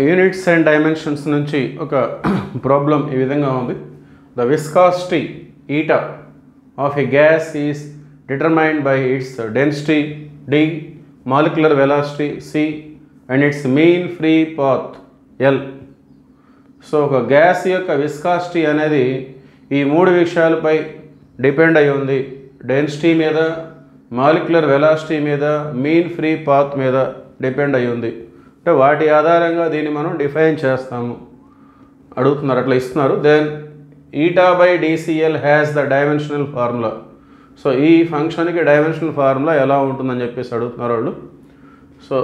Units and dimensions నుంచి ఒక problem ఈ విధంగా ఉంది. The viscosity eta of a gas is determined by its density D, molecular velocity C and its mean free path L. So ఒక gas యొక్క viscosity అనేది ఈ మూడు విషయాలపై డిపెండ్ అయి ఉంది. డెన్సిటీ మీద, మాలిక్యులర్ వెలాసిటీ మీద, మీన్ ఫ్రీ పాత్ మీద డిపెండ్ అయి ఉంది. అంటే వాటి ఆధారంగా దీన్ని మనం డిఫైన్ చేస్తాము. అడుగుతున్నారు, అట్లా ఇస్తున్నారు. Then eta by DCL has the dimensional formula. So ఈ ఫంక్షన్కి డైమెన్షనల్ ఫార్ములా ఎలా ఉంటుందని చెప్పేసి అడుగుతున్నారు వాళ్ళు. సో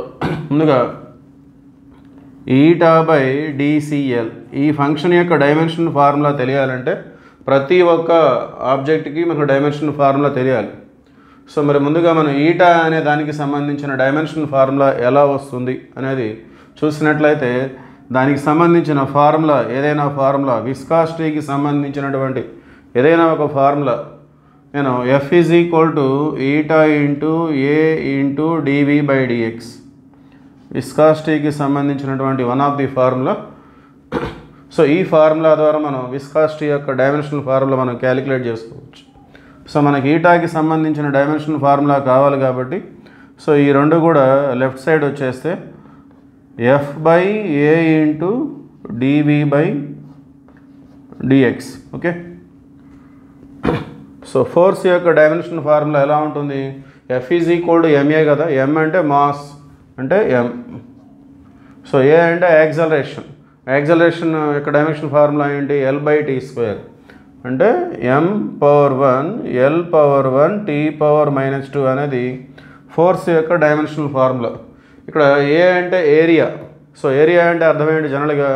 ముందుగా ఈటా బై డిసిఎల్ ఈ ఫంక్షన్ యొక్క డైమెన్షనల్ ఫార్ములా తెలియాలంటే ప్రతి ఒక్క ఆబ్జెక్ట్కి మనకు డైమెన్షనల్ ఫార్ములా తెలియాలి. సో మరి ముందుగా మనం ఈటా అనే దానికి సంబంధించిన డైమెన్షనల్ ఫార్ములా ఎలా వస్తుంది అనేది చూసినట్లయితే దానికి సంబంధించిన ఫార్ములా ఏదైనా ఫార్ములా విస్కాసిటీకి సంబంధించినటువంటి ఏదైనా ఒక ఫార్ములా నేను F is equal to eta into A into DV by dx విస్కాసిటీకి సంబంధించినటువంటి one of the formula. So ఈ ఫార్ములా ద్వారా మనం విస్కాసిటీ యొక్క డైమెన్షనల్ ఫార్ములా మనం క్యాలిక్యులేట్ చేసుకోవచ్చు. సో మనకి ఈటాకి సంబంధించిన డైమెన్షనల్ ఫార్ములా కావాలి కాబట్టి సో ఈ రెండు కూడా లెఫ్ట్ సైడ్ వచ్చేస్తే F by A into DV by DX. Okay, so force యొక్క డైమెన్షనల్ ఫార్ములా ఎలా ఉంటుంది? F is equal to MA కదా, ఎం అంటే మాస్ అంటే ఎం, సో ఏ అంటే యాక్సలరేషన్. యాక్సలరేషన్ యొక్క డైమెన్షనల్ ఫార్ములా ఏంటి? ఎల్ బై టీ స్క్వేర్ అంటే m power 1 l power 1 t power -2 అనేది ఫోర్స్ యొక్క డైమెన్షనల్ ఫార్ములా. ఇక్కడ ఏ అంటే ఏరియా. సో ఏరియా అంటే అర్థం ఏంటి? జనరల్గా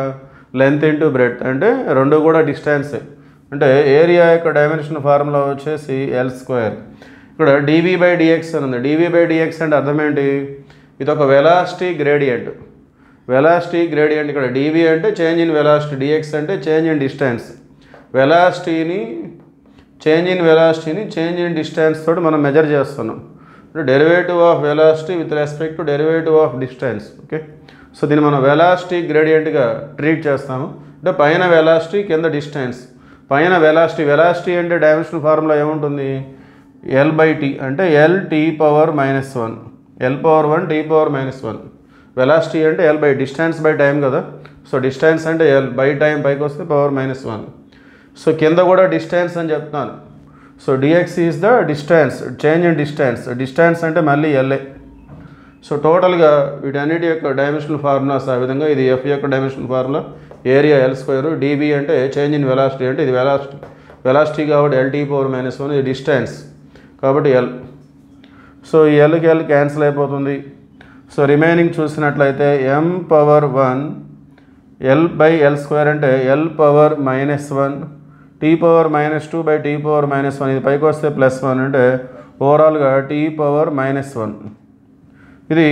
లెంత్ ఇంటూ బ్రెడ్త్ అంటే రెండు కూడా డిస్టెన్సే. అంటే ఏరియా యొక్క డైమెన్షనల్ ఫార్ములా వచ్చేసి ఎల్ స్క్వేర్. ఇక్కడ డివి బై డిఎక్స్ అని ఉంది. డివి బై డిఎక్స్ అంటే అర్థం ఏంటి? ఇది ఒక వెలాసిటీ గ్రేడియంట్. వెలాసిటీ గ్రేడియంట్ ఇక్కడ డివి అంటే చేంజ్ ఇన్ వెలాసిటీ, డిఎక్స్ అంటే చేంజ్ ఇన్ డిస్టెన్స్. వెలాసిటీని చేంజ్ ఇన్ డిస్టెన్స్ తోటి మనం మెజర్ చేస్తున్నాం. Derivative of velocity with respect to derivative of distance. Okay, so దీన్ని మనం వెలాసిటీ గ్రేడియంట్గా ట్రీట్ చేస్తాము. అంటే పైన వెలాసిటీ కింద డిస్టెన్స్. పైన వెలాసిటీ అంటే డైమెన్షనల్ ఫార్ములా ఏముంటుంది? ఎల్ బై టీ అంటే L T power -1, L power 1 T power -1. Velocity అంటే L by distance by time కదా. సో డిస్టెన్స్ అంటే ఎల్ బై టైం పైకి వస్తే పవర్ -1. సో కింద కూడా డిస్టెన్స్ అని చెప్తున్నాను. So DX is the distance, change in distance అంటే మళ్ళీ ఎల్ఏ. సో టోటల్గా వీటన్నిటి యొక్క డైమెన్షనల్ ఫార్ములాస్ ఆ విధంగా. ఇది ఎఫ్ యొక్క dimensional formula area L square, dB అంటే చేంజ్ ఇన్ వెలాసిటీ అంటే ఇది వెలాసిటీ కాబట్టి ఎల్టీ పవర్ -1, ఇది డిస్టెన్స్ కాబట్టి ఎల్. సో ఈ ఎల్కి ఎల్ క్యాన్సిల్ అయిపోతుంది. సో రిమైనింగ్ చూసినట్లయితే m power 1 L by L square అంటే L power -1 T power -2 by T power -1, ఇది పైకి వస్తే +1 అంటే ఓవరాల్గా టీ పవర్ -1. ఇది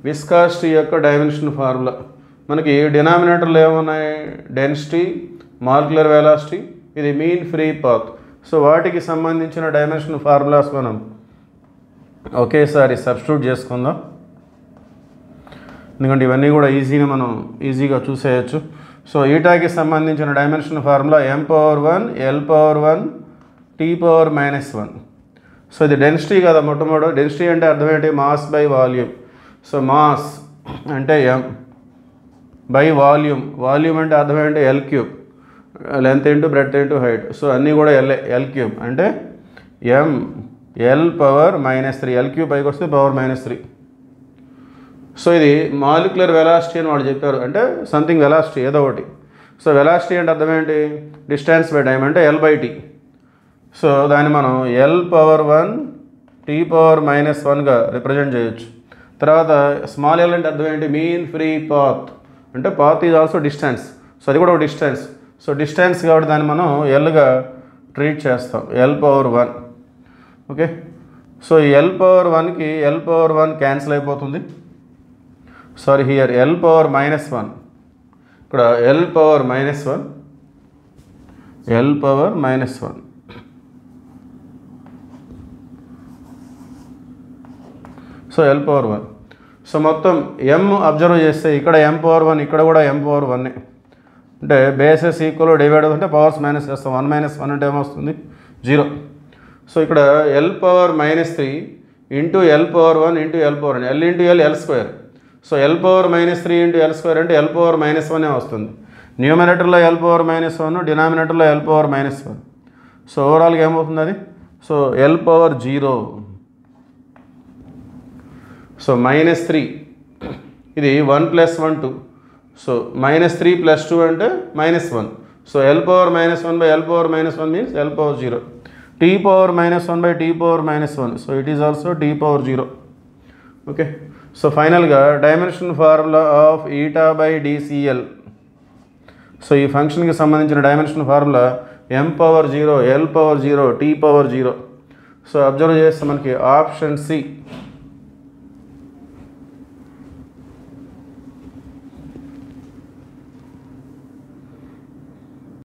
విస్కాసిటీ యొక్క డైమెన్షనల్ ఫార్ములా. మనకి డినామినేటర్లు ఏమున్నాయి? డెన్సిటీ, మాలిక్యులర్ వెలాసిటీ, ఇది మీన్ ఫ్రీ పాత్. సో వాటికి సంబంధించిన డైమెన్షనల్ ఫార్ములాస్ మనం ఒకేసారి సబ్స్టిట్యూట్ చేసుకుందాం. ఎందుకంటే ఇవన్నీ కూడా ఈజీగా చూసేయచ్చు. సో ఈటాకి సంబంధించిన dimensional formula m power 1 l power 1 t power -1. So ఇది డెన్సిటీ కదా. మొట్టమొదటి డెన్సిటీ అంటే అర్థం ఏంటి? Mass by volume. So mass అంటే m బై వాల్యూమ్ అంటే అర్థం ఏంటి? L cube, length into breadth into height. So అన్నీ కూడా ఎల్ క్యూబ్ అంటే m l power -3, L cube పైకి వస్తే పవర్ -3. సో ఇది మాలిక్యులర్ వెలాసిటీ అని వాళ్ళు చెప్పారు, అంటే సంథింగ్ వెలాసిటీ ఏదో ఒకటి. సో వెలాసిటీ అంటే అర్థం ఏంటి? డిస్టెన్స్ బై టైం అంటే ఎల్ బై టీ. సో దాన్ని మనం ఎల్ పవర్ 1 టీ పవర్ -1గా రిప్రజెంట్ చేయొచ్చు. తర్వాత స్మాల్ ఎల్ అంటే అర్థం ఏంటి? మీన్ ఫ్రీ పాత్ అంటే path is also distance. So అది కూడా ఒక డిస్టెన్స్. సో డిస్టెన్స్ కాబట్టి దాన్ని మనం ఎల్గా ట్రీట్ చేస్తాం, L power 1. Okay, so L power 1కి ఎల్ పవర్ 1 క్యాన్సిల్ అయిపోతుంది. సారీ, హియర్ ఎల్ పవర్ -1, ఇక్కడ L power -1, L power -1. So L power 1. So మొత్తం m అబ్జర్వ్ చేస్తే ఇక్కడ m⁴1 ఇక్కడ కూడా m⁴1 అంటే బేసెస్ ఈక్వల్ డివైడ్ అంటే పవర్స్ మైనస్ చేస్తాం 1 - 1 అంటే ఏమొస్తుంది 0. సో ఇక్కడ l⁻³ into l⁻1 into l⁻1 l into l l². So l⁻³ into l² అంటే l⁻−1 వస్తుంది. న్యూమరేటర్లో l⁻−1 డినామినేటర్లో l⁻−1. సో ఓవరాల్గా ఏమవుతుంది అది సో l⁻0. సో -3 ఇది 1 + 1 2. సో -3 + 2 అంటే -1. So l⁻−1/l⁻−1 means l⁻0. t⁻−1/t⁻−1. So it is also t⁻0. Okay. So ఫైనల్గా dimension formula of η/dCl. So ఈ ఫంక్షన్కి సంబంధించిన dimension formula m⁻0 l⁻0 t⁻0. So observe చేస్తే మనకి ఆప్షన్ సి